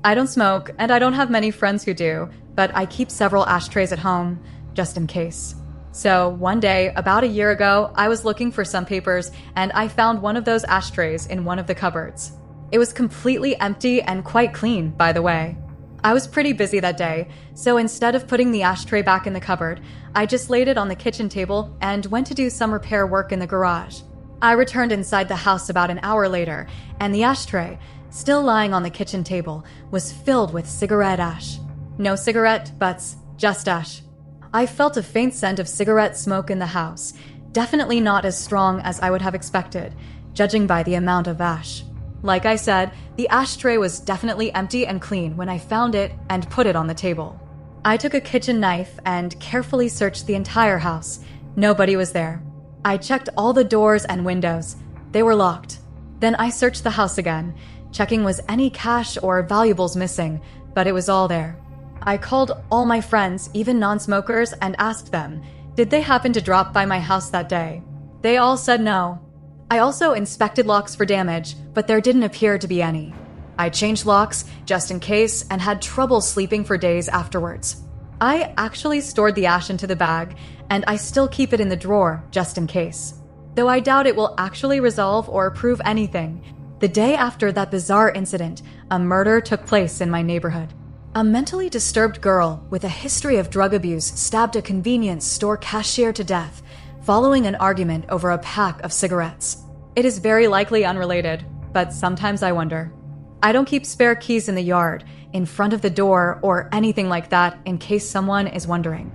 I don't smoke, and I don't have many friends who do, but I keep several ashtrays at home, just in case. So one day, about a year ago, I was looking for some papers, and I found one of those ashtrays in one of the cupboards. It was completely empty and quite clean, by the way. I was pretty busy that day, so instead of putting the ashtray back in the cupboard, I just laid it on the kitchen table and went to do some repair work in the garage. I returned inside the house about an hour later, and the ashtray, still lying on the kitchen table, was filled with cigarette ash. No cigarette butts, just ash. I felt a faint scent of cigarette smoke in the house, definitely not as strong as I would have expected, judging by the amount of ash. Like I said, the ashtray was definitely empty and clean when I found it and put it on the table. I took a kitchen knife and carefully searched the entire house. Nobody was there. I checked all the doors and windows. They were locked. Then I searched the house again, checking was any cash or valuables missing, but it was all there. I called all my friends, even non-smokers, and asked them, did they happen to drop by my house that day? They all said no. I also inspected locks for damage, but there didn't appear to be any. I changed locks just in case and had trouble sleeping for days afterwards. I actually stored the ash into the bag, and I still keep it in the drawer just in case. Though I doubt it will actually resolve or prove anything. The day after that bizarre incident, a murder took place in my neighborhood. A mentally disturbed girl with a history of drug abuse stabbed a convenience store cashier to death, following an argument over a pack of cigarettes. It is very likely unrelated, but sometimes I wonder. I don't keep spare keys in the yard, in front of the door, or anything like that in case someone is wondering.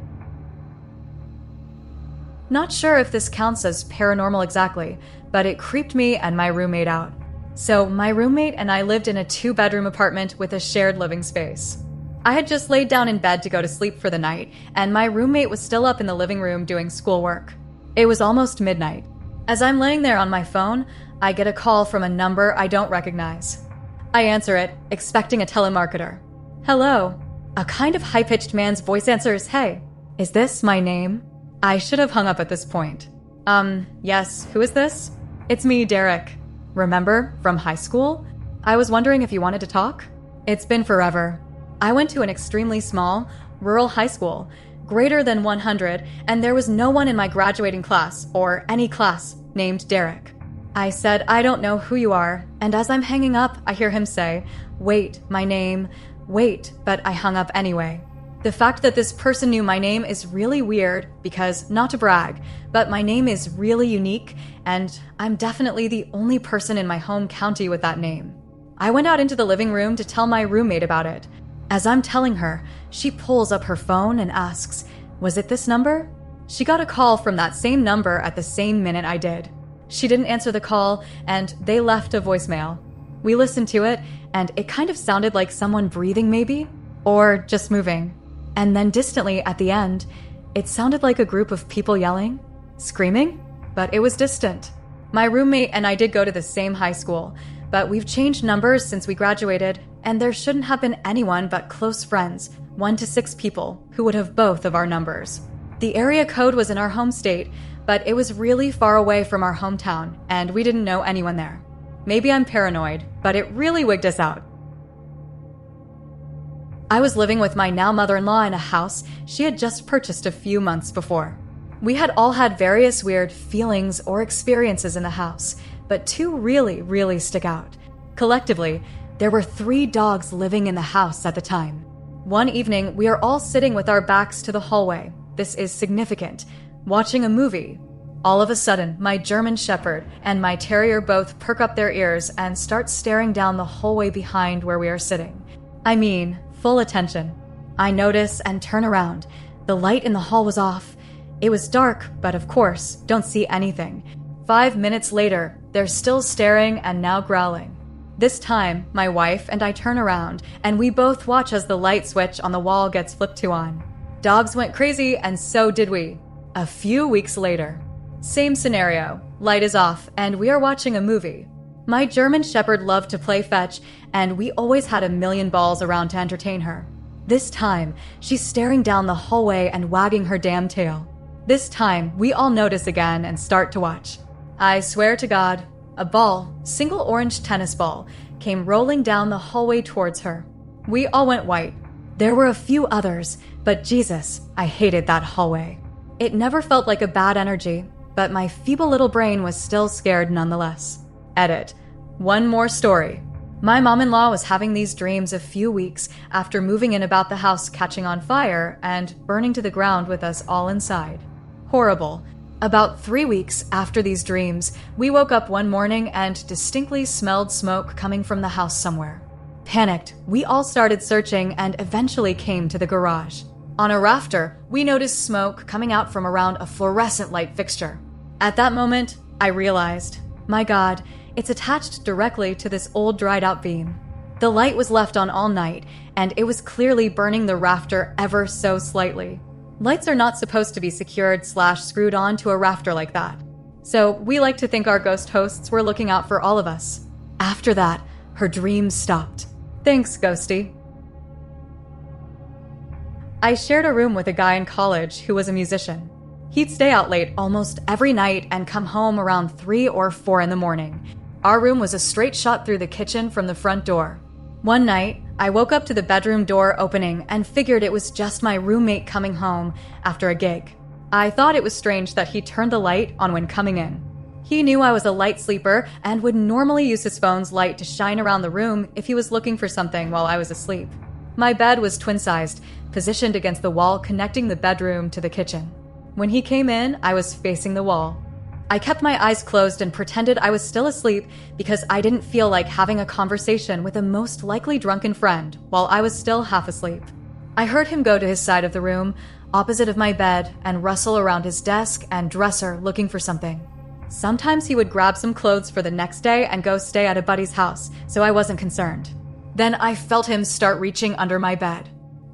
Not sure if this counts as paranormal exactly, but it creeped me and my roommate out. So my roommate and I lived in a 2-bedroom apartment with a shared living space. I had just laid down in bed to go to sleep for the night, and my roommate was still up in the living room doing schoolwork. It was almost midnight. As I'm laying there on my phone, I get a call from a number I don't recognize. I answer it, expecting a telemarketer. Hello. A kind of high-pitched man's voice answers, hey, is this my name? I should have hung up at this point. Yes, who is this? It's me, Derek. Remember, from high school? I was wondering if you wanted to talk? It's been forever. I went to an extremely small, rural high school, greater than 100, and there was no one in my graduating class, or any class, named Derek. I said, I don't know who you are, and as I'm hanging up, I hear him say, wait, my name, wait, but I hung up anyway. The fact that this person knew my name is really weird because, not to brag, but my name is really unique, and I'm definitely the only person in my home county with that name. I went out into the living room to tell my roommate about it. As I'm telling her, she pulls up her phone and asks, was it this number? She got a call from that same number at the same minute I did. She didn't answer the call, and they left a voicemail. We listened to it, and it kind of sounded like someone breathing maybe, or just moving. And then distantly at the end, it sounded like a group of people yelling, screaming, but it was distant. My roommate and I did go to the same high school, but we've changed numbers since we graduated, and there shouldn't have been anyone but close friends, 1 to 6 people, who would have both of our numbers. The area code was in our home state, but it was really far away from our hometown, and we didn't know anyone there. Maybe I'm paranoid, but it really wigged us out. I was living with my now mother-in-law in a house she had just purchased a few months before. We had all had various weird feelings or experiences in the house, but 2 really stick out. Collectively, there were 3 dogs living in the house at the time. One evening, we are all sitting with our backs to the hallway. This is significant. Watching a movie. All of a sudden, my German Shepherd and my terrier both perk up their ears and start staring down the hallway behind where we are sitting. I mean, full attention. I notice and turn around. The light in the hall was off. It was dark, but of course, don't see anything. 5 minutes later, they're still staring and now growling. This time, my wife and I turn around, and we both watch as the light switch on the wall gets flipped to on. Dogs went crazy, and so did we. A few weeks later. Same scenario. Light is off, and we are watching a movie. My German Shepherd loved to play fetch, and we always had a million balls around to entertain her. This time, she's staring down the hallway and wagging her damn tail. This time, we all notice again and start to watch. I swear to God, a ball, single orange tennis ball, came rolling down the hallway towards her. We all went white. There were a few others, but Jesus, I hated that hallway. It never felt like a bad energy, but my feeble little brain was still scared nonetheless. Edit. One more story. My mom-in-law was having these dreams a few weeks after moving in about the house catching on fire and burning to the ground with us all inside. Horrible. About 3 weeks after these dreams, we woke up one morning and distinctly smelled smoke coming from the house somewhere. Panicked, we all started searching and eventually came to the garage. On a rafter, we noticed smoke coming out from around a fluorescent light fixture. At that moment, I realized, my God, it's attached directly to this old dried-out beam. The light was left on all night, and it was clearly burning the rafter ever so slightly. Lights are not supposed to be secured/screwed on to a rafter like that. So we like to think our ghost hosts were looking out for all of us. After that, her dreams stopped. Thanks, Ghosty. I shared a room with a guy in college who was a musician. He'd stay out late almost every night and come home around 3 or 4 in the morning. Our room was a straight shot through the kitchen from the front door. One night, I woke up to the bedroom door opening and figured it was just my roommate coming home after a gig. I thought it was strange that he turned the light on when coming in. He knew I was a light sleeper and would normally use his phone's light to shine around the room if he was looking for something while I was asleep. My bed was twin-sized, positioned against the wall connecting the bedroom to the kitchen. When he came in, I was facing the wall. I kept my eyes closed and pretended I was still asleep because I didn't feel like having a conversation with a most likely drunken friend while I was still half asleep. I heard him go to his side of the room, opposite of my bed, and rustle around his desk and dresser looking for something. Sometimes he would grab some clothes for the next day and go stay at a buddy's house, so I wasn't concerned. Then I felt him start reaching under my bed.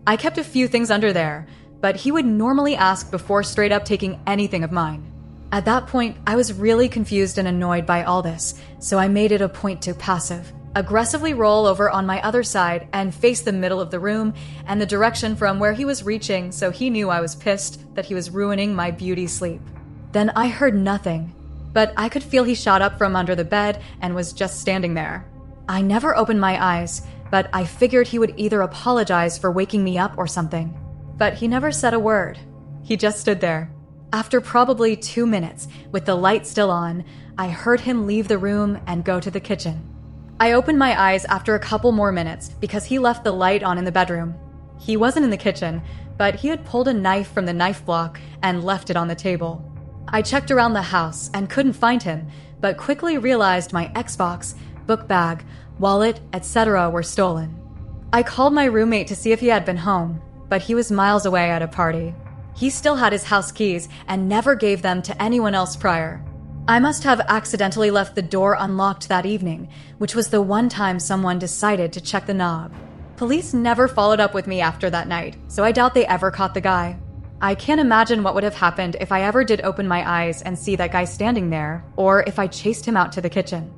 I kept a few things under there, but he would normally ask before straight up taking anything of mine. At that point, I was really confused and annoyed by all this, so I made it a point to aggressively roll over on my other side and face the middle of the room and the direction from where he was reaching, so he knew I was pissed that he was ruining my beauty sleep. Then I heard nothing, but I could feel he shot up from under the bed and was just standing there. I never opened my eyes, but I figured he would either apologize for waking me up or something. But he never said a word. He just stood there. After probably 2 minutes, with the light still on, I heard him leave the room and go to the kitchen. I opened my eyes after a couple more minutes because he left the light on in the bedroom. He wasn't in the kitchen, but he had pulled a knife from the knife block and left it on the table. I checked around the house and couldn't find him, but quickly realized my Xbox, book bag, wallet, etc. were stolen. I called my roommate to see if he had been home, but he was miles away at a party. He still had his house keys and never gave them to anyone else prior. I must have accidentally left the door unlocked that evening, which was the one time someone decided to check the knob. Police never followed up with me after that night, so I doubt they ever caught the guy. I can't imagine what would have happened if I ever did open my eyes and see that guy standing there, or if I chased him out to the kitchen.